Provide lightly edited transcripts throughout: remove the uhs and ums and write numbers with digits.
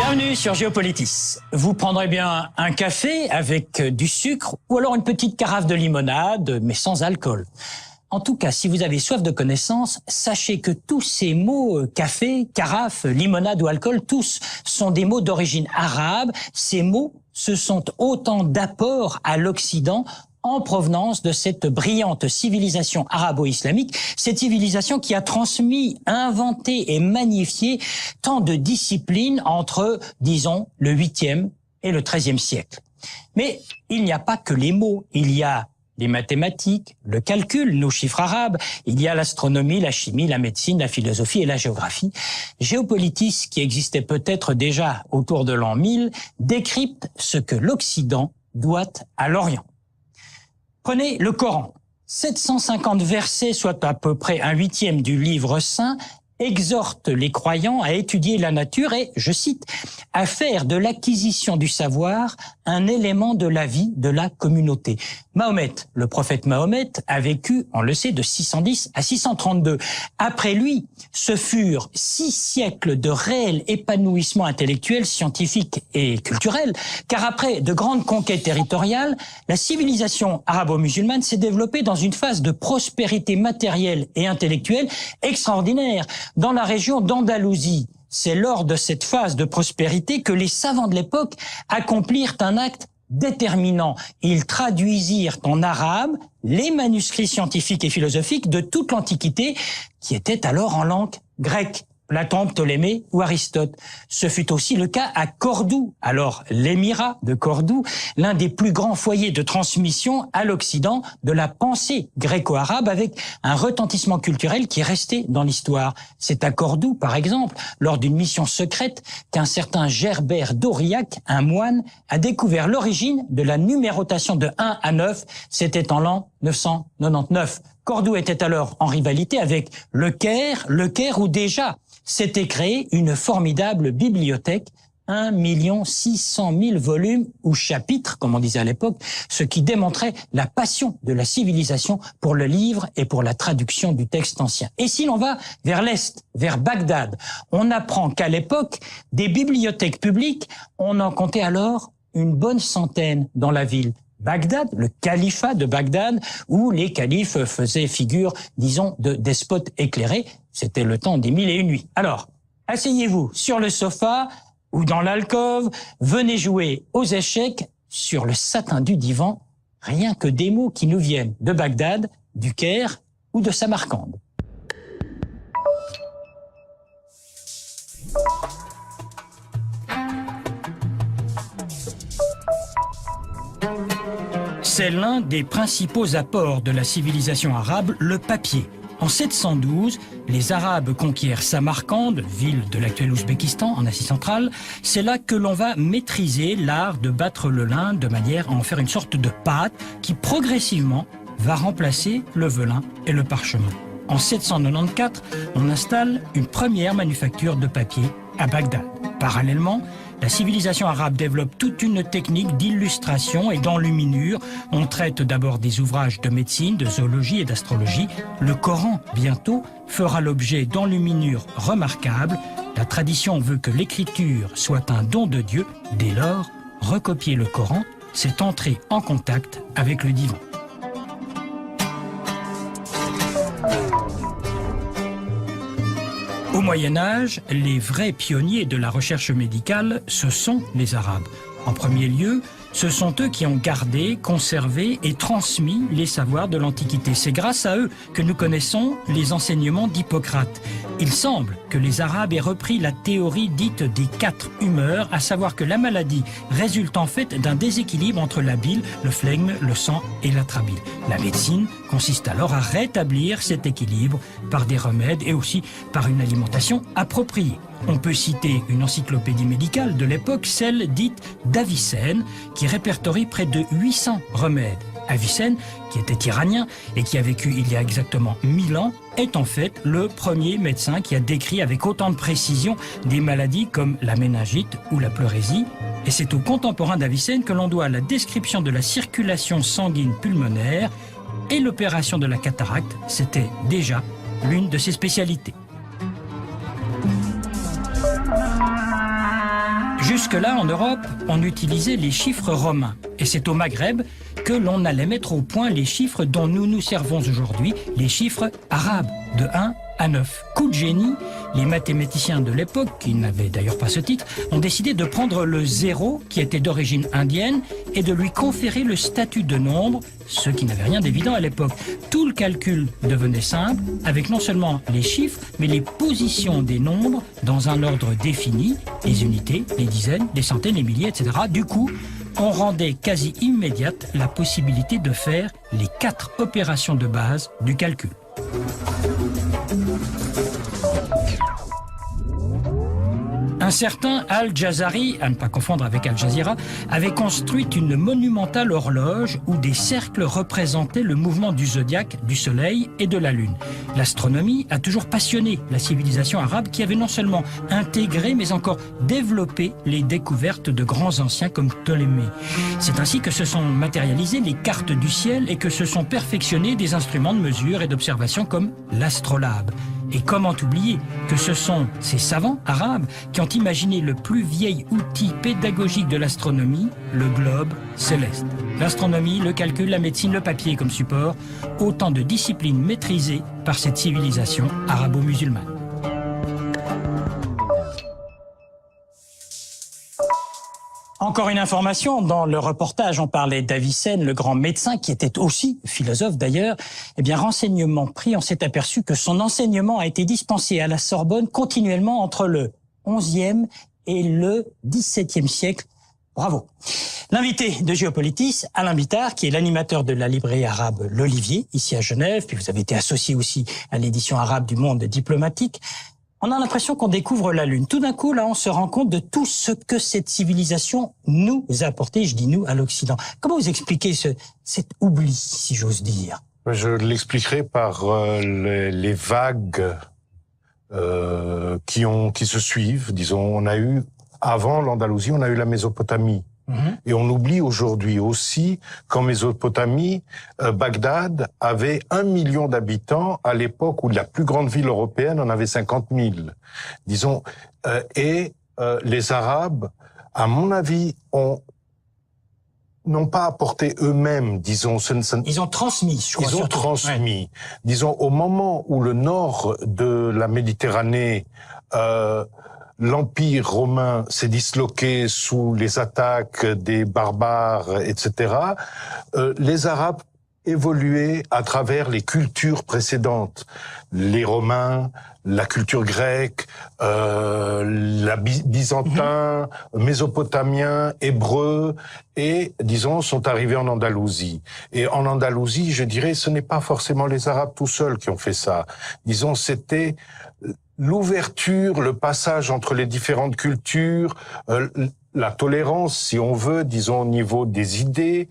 Bienvenue sur Géopolitis. Vous prendrez bien un café avec du sucre ou alors une petite carafe de limonade, mais sans alcool. En tout cas, si vous avez soif de connaissances, sachez que tous ces mots, café, carafe, limonade ou alcool, tous sont des mots d'origine arabe. Ces mots, ce sont autant d'apports à l'Occident en provenance de cette brillante civilisation arabo-islamique, cette civilisation qui a transmis, inventé et magnifié tant de disciplines entre, disons, le 8e et le 13e siècle. Mais il n'y a pas que les mots, il y a les mathématiques, le calcul, nos chiffres arabes, il y a l'astronomie, la chimie, la médecine, la philosophie et la géographie. Géopolitis, qui existait peut-être déjà autour de l'an 1000, décrypte ce que l'Occident doit à l'Orient. Prenez le Coran. 750 versets, soit à peu près un huitième du livre saint, exhortent les croyants à étudier la nature et, je cite, à faire de l'acquisition du savoir un élément de la vie de la communauté. Mahomet, le prophète Mahomet, a vécu, on le sait, de 610 à 632. Après lui, ce furent 6 siècles de réel épanouissement intellectuel, scientifique et culturel, car après de grandes conquêtes territoriales, la civilisation arabo-musulmane s'est développée dans une phase de prospérité matérielle et intellectuelle extraordinaire. Dans la région d'Andalousie, c'est lors de cette phase de prospérité que les savants de l'époque accomplirent un acte déterminant. Ils traduisirent en arabe les manuscrits scientifiques et philosophiques de toute l'Antiquité, qui étaient alors en langue grecque. Platon, Ptolémée ou Aristote. Ce fut aussi le cas à Cordoue, alors l'émirat de Cordoue, l'un des plus grands foyers de transmission à l'Occident de la pensée gréco-arabe avec un retentissement culturel qui est resté dans l'histoire. C'est à Cordoue, par exemple, lors d'une mission secrète, qu'un certain Gerbert d'Aurillac, un moine, a découvert l'origine de la numérotation de 1 à 9. C'était en l'an 999. Cordoue était alors en rivalité avec le Caire où déjà s'était créée une formidable bibliothèque, 1 600 000 volumes ou chapitres, comme on disait à l'époque, ce qui démontrait la passion de la civilisation pour le livre et pour la traduction du texte ancien. Et si l'on va vers l'Est, vers Bagdad, on apprend qu'à l'époque, des bibliothèques publiques, on en comptait alors une bonne centaine dans la ville. Bagdad, le califat de Bagdad, où les califes faisaient figure, disons, de despotes éclairés. C'était le temps des 1001 nuits. Alors, asseyez-vous sur le sofa ou dans l'alcôve, venez jouer aux échecs sur le satin du divan, rien que des mots qui nous viennent de Bagdad, du Caire ou de Samarcande. C'est l'un des principaux apports de la civilisation arabe, le papier. En 712, les Arabes conquièrent Samarcande, ville de l'actuel Ouzbékistan, en Asie centrale. C'est là que l'on va maîtriser l'art de battre le lin de manière à en faire une sorte de pâte qui progressivement va remplacer le velin et le parchemin. En 794, on installe une première manufacture de papier à Bagdad. Parallèlement, la civilisation arabe développe toute une technique d'illustration et d'enluminure. On traite d'abord des ouvrages de médecine, de zoologie et d'astrologie. Le Coran, bientôt, fera l'objet d'enluminures remarquables. La tradition veut que l'écriture soit un don de Dieu. Dès lors, recopier le Coran, c'est entrer en contact avec le divin. Au Moyen-Âge, les vrais pionniers de la recherche médicale, ce sont les Arabes. En premier lieu, ce sont eux qui ont gardé, conservé et transmis les savoirs de l'Antiquité. C'est grâce à eux que nous connaissons les enseignements d'Hippocrate. Il semble que les Arabes aient repris la théorie dite des 4 humeurs, à savoir que la maladie résulte en fait d'un déséquilibre entre la bile, le flegme, le sang et l'atrabile. La médecine consiste alors à rétablir cet équilibre par des remèdes et aussi par une alimentation appropriée. On peut citer une encyclopédie médicale de l'époque, celle dite d'Avicenne, qui répertorie près de 800 remèdes. Avicenne, qui était iranien et qui a vécu il y a exactement 1000 ans, est en fait le premier médecin qui a décrit avec autant de précision des maladies comme la méningite ou la pleurésie. Et c'est aux contemporains d'Avicenne que l'on doit la description de la circulation sanguine pulmonaire et l'opération de la cataracte. C'était déjà l'une de ses spécialités. Jusque-là, en Europe, on utilisait les chiffres romains. Et c'est au Maghreb que l'on allait mettre au point les chiffres dont nous nous servons aujourd'hui, les chiffres arabes, de 1 à 9. Coup de génie, les mathématiciens de l'époque, qui n'avaient d'ailleurs pas ce titre, ont décidé de prendre le 0, qui était d'origine indienne, et de lui conférer le statut de nombre, ce qui n'avait rien d'évident à l'époque. Tout le calcul devenait simple, avec non seulement les chiffres, mais les positions des nombres dans un ordre défini, les unités, les dizaines, les centaines, les milliers, etc. Du coup, on rendait quasi immédiate la possibilité de faire les 4 opérations de base du calcul. Un certain Al-Jazari, à ne pas confondre avec Al Jazeera, avait construit une monumentale horloge où des cercles représentaient le mouvement du zodiaque, du soleil et de la lune. L'astronomie a toujours passionné la civilisation arabe qui avait non seulement intégré mais encore développé les découvertes de grands anciens comme Ptolémée. C'est ainsi que se sont matérialisées les cartes du ciel et que se sont perfectionnés des instruments de mesure et d'observation comme l'astrolabe. Et comment oublier que ce sont ces savants arabes qui ont imaginé le plus vieil outil pédagogique de l'astronomie, le globe céleste. L'astronomie, le calcul, la médecine, le papier comme support, autant de disciplines maîtrisées par cette civilisation arabo-musulmane. Encore une information, dans le reportage, on parlait d'Avicenne, le grand médecin, qui était aussi philosophe d'ailleurs. Eh bien, renseignement pris, on s'est aperçu que son enseignement a été dispensé à la Sorbonne continuellement entre le XIe et le XVIIe siècle. Bravo. L'invité de Géopolitis, Alain Bittard, qui est l'animateur de la librairie arabe L'Olivier, ici à Genève, puis vous avez été associé aussi à l'édition arabe du Monde diplomatique. On a l'impression qu'on découvre la Lune. Tout d'un coup, là, on se rend compte de tout ce que cette civilisation nous a apporté, je dis nous, à l'Occident. Comment vous expliquez cet oubli, si j'ose dire? Je l'expliquerai par les vagues qui se suivent. Disons, on a eu, avant l'Andalousie, on a eu la Mésopotamie. Et on oublie aujourd'hui aussi qu'en Mésopotamie, Bagdad avait 1 million d'habitants à l'époque où la plus grande ville européenne en avait 50 000. Disons, les Arabes, à mon avis, n'ont pas apporté eux-mêmes, disons... Ils ont transmis, je crois. Ils ont transmis. Ouais. Disons, au moment où le nord de la Méditerranée... l'Empire romain s'est disloqué sous les attaques des barbares, etc. Les Arabes évoluaient à travers les cultures précédentes. Les Romains, la culture grecque, la byzantin, mésopotamien, hébreu, et, disons, sont arrivés en Andalousie. Et en Andalousie, je dirais, ce n'est pas forcément les Arabes tout seuls qui ont fait ça. Disons, c'était... l'ouverture, le passage entre les différentes cultures, la tolérance, si on veut, disons au niveau des idées,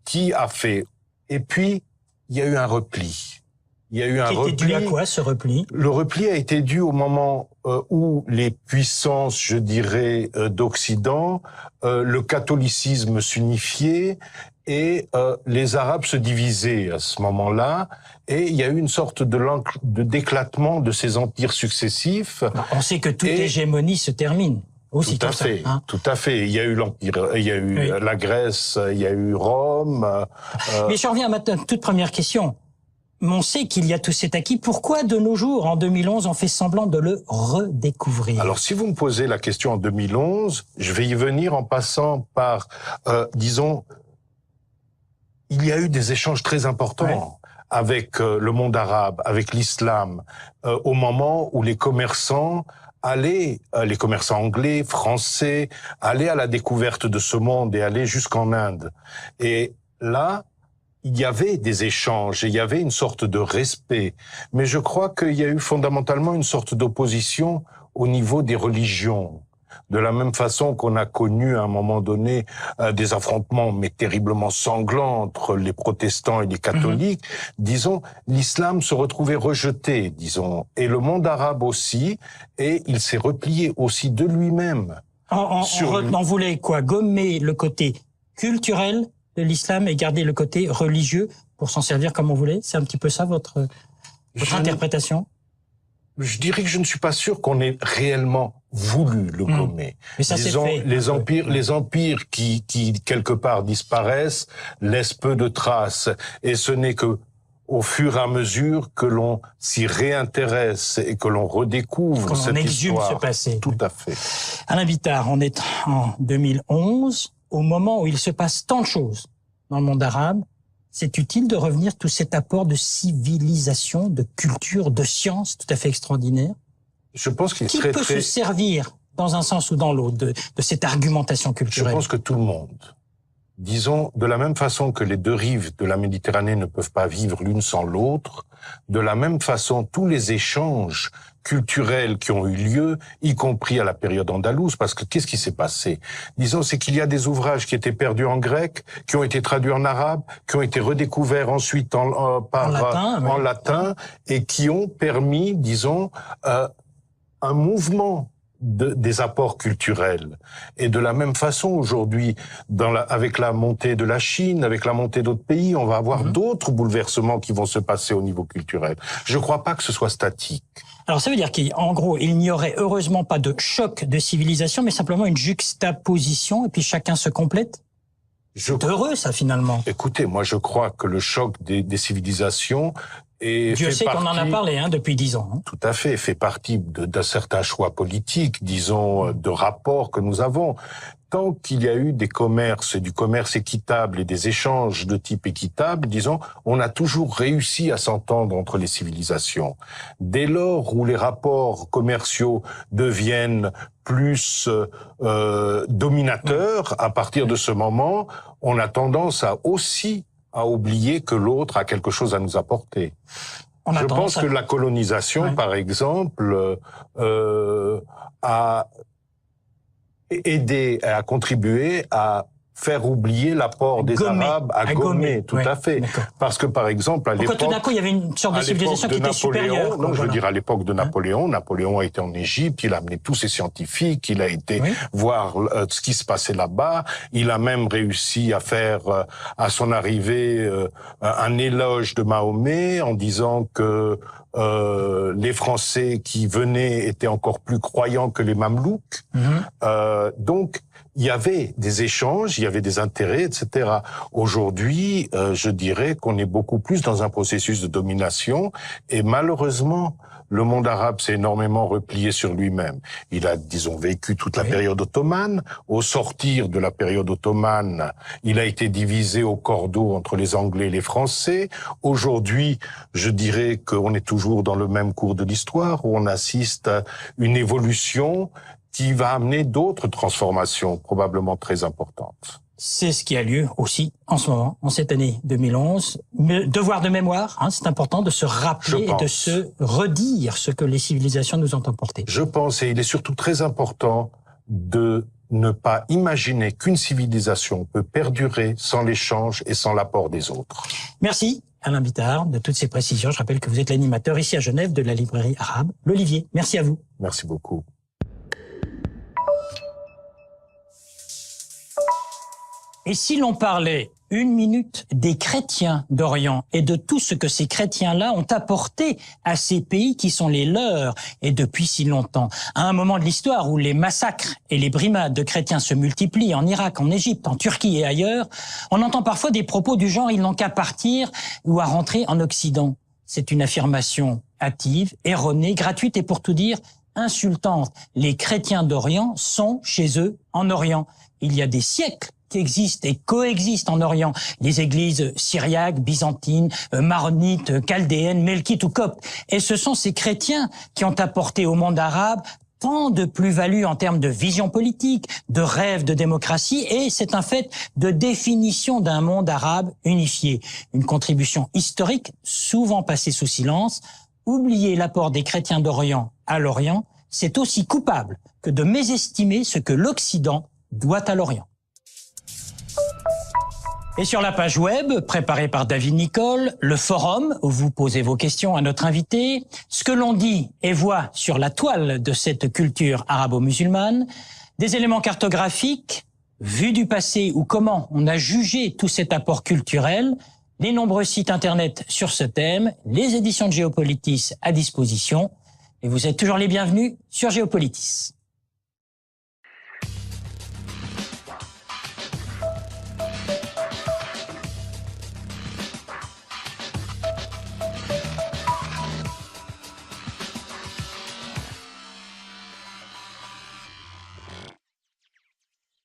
qui a fait. Et puis, il y a eu un repli. Il y a eu un repli. Qui était dû à quoi, ce repli? Le repli a été dû au moment où les puissances, je dirais, d'Occident, le catholicisme s'unifiait, et les Arabes se divisaient à ce moment-là, et il y a eu une sorte de d'éclatement de ces empires successifs. On sait que toute hégémonie se termine aussi. Tout à fait, hein. Tout à fait. Il y a eu l'empire, il y a eu la Grèce, il y a eu Rome. Mais je reviens à ma toute première question. On sait qu'il y a tout cet acquis. Pourquoi, de nos jours, en 2011, on fait semblant de le redécouvrir? Alors, si vous me posez la question en 2011, je vais y venir en passant par, disons, il y a eu des échanges très importants avec le monde arabe, avec l'islam, au moment où les commerçants allaient, les commerçants anglais, français, allaient à la découverte de ce monde et allaient jusqu'en Inde. Et là, il y avait des échanges, et il y avait une sorte de respect. Mais je crois qu'il y a eu fondamentalement une sorte d'opposition au niveau des religions. De la même façon qu'on a connu à un moment donné des affrontements mais terriblement sanglants entre les protestants et les catholiques, disons, l'islam se retrouvait rejeté, disons, et le monde arabe aussi, et il s'est replié aussi de lui-même. On voulait quoi? Gommer le côté culturel de l'islam et garder le côté religieux pour s'en servir comme on voulait? C'est un petit peu ça votre interprétation? Je dirais que je ne suis pas sûr qu'on ait réellement voulu le gommer. Mais ça s'est fait. Les empires qui quelque part disparaissent laissent peu de traces, et ce n'est que au fur et à mesure que l'on s'y réintéresse et que l'on redécouvre cette histoire. Ce passé. Tout à fait. Alain Bittard, on est en 2011, au moment où il se passe tant de choses dans le monde arabe. C'est utile de revenir tout cet apport de civilisation, de culture, de science tout à fait extraordinaire. Je pense qu'il Qui peut se servir dans un sens ou dans l'autre de cette argumentation culturelle? Je pense que tout le monde. Disons, de la même façon que les deux rives de la Méditerranée ne peuvent pas vivre l'une sans l'autre, de la même façon, tous les échanges culturels qui ont eu lieu, y compris à la période andalouse, parce que qu'est-ce qui s'est passé? Disons, c'est qu'il y a des ouvrages qui étaient perdus en grec, qui ont été traduits en arabe, qui ont été redécouverts ensuite en latin, et qui ont permis, disons, un mouvement des apports culturels. Et de la même façon, aujourd'hui, avec la montée de la Chine, avec la montée d'autres pays, on va avoir d'autres bouleversements qui vont se passer au niveau culturel. Je ne crois pas que ce soit statique. Alors ça veut dire qu'en gros, il n'y aurait heureusement pas de choc de civilisation, mais simplement une juxtaposition, et puis chacun se complète? C'est heureux, ça, finalement. Écoutez, moi, je crois que le choc des civilisations Dieu sait qu'on en a parlé depuis 10 ans. Hein. Tout à fait, fait partie d'un certain choix politique, disons, de rapports que nous avons. Tant qu'il y a eu du commerce équitable et des échanges de type équitable, disons, on a toujours réussi à s'entendre entre les civilisations. Dès lors où les rapports commerciaux deviennent plus dominateurs, à partir de ce moment, on a tendance à oublier que l'autre a quelque chose à nous apporter. Je pense que la colonisation, par exemple, a aidé, a contribué à faire oublier l'apport des Arabes à gommer, tout à fait. Parce que, par exemple, à l'époque... Tout d'un coup, il y avait une sorte de civilisation qui était supérieure. Non, je veux dire, à l'époque de Napoléon, Napoléon a été en Égypte, il a amené tous ses scientifiques, il a été voir ce qui se passait là-bas, il a même réussi à faire, à son arrivée, un éloge de Mahomet en disant que les Français qui venaient étaient encore plus croyants que les Mamelouks. Donc, il y avait des échanges, il y avait des intérêts, etc. Aujourd'hui, je dirais qu'on est beaucoup plus dans un processus de domination, et malheureusement, le monde arabe s'est énormément replié sur lui-même. Il a, disons, vécu toute la période ottomane. Au sortir de la période ottomane, il a été divisé au cordeau entre les Anglais et les Français. Aujourd'hui, je dirais qu'on est toujours dans le même cours de l'histoire, où on assiste à une évolution qui va amener d'autres transformations probablement très importantes. C'est ce qui a lieu aussi en ce moment, en cette année 2011. Devoir de mémoire, c'est important de se rappeler et de se redire ce que les civilisations nous ont apporté. Je pense, et il est surtout très important de ne pas imaginer qu'une civilisation peut perdurer sans l'échange et sans l'apport des autres. Merci Alain Bittard de toutes ces précisions. Je rappelle que vous êtes l'animateur ici à Genève de la librairie arabe L'Olivier. Merci à vous. Merci beaucoup. Et si l'on parlait une minute des chrétiens d'Orient et de tout ce que ces chrétiens-là ont apporté à ces pays qui sont les leurs et depuis si longtemps, à un moment de l'histoire où les massacres et les brimades de chrétiens se multiplient en Irak, en Égypte, en Turquie et ailleurs, on entend parfois des propos du genre « ils n'ont qu'à partir ou à rentrer en Occident ». C'est une affirmation hâtive, erronée, gratuite et pour tout dire insultante. Les chrétiens d'Orient sont chez eux en Orient. Il y a des siècles qui existent et coexistent en Orient, les églises syriaques, byzantines, maronites, chaldéennes, melkites ou coptes. Et ce sont ces chrétiens qui ont apporté au monde arabe tant de plus-value en termes de vision politique, de rêve de démocratie, et c'est un fait de définition d'un monde arabe unifié. Une contribution historique souvent passée sous silence. Oublier l'apport des chrétiens d'Orient à l'Orient, c'est aussi coupable que de mésestimer ce que l'Occident doit à l'Orient. Et sur la page web, préparée par David Nicole, le forum où vous posez vos questions à notre invité, ce que l'on dit et voit sur la toile de cette culture arabo-musulmane, des éléments cartographiques, vus du passé ou comment on a jugé tout cet apport culturel, les nombreux sites internet sur ce thème, les éditions de Géopolitis à disposition. Et vous êtes toujours les bienvenus sur Géopolitis.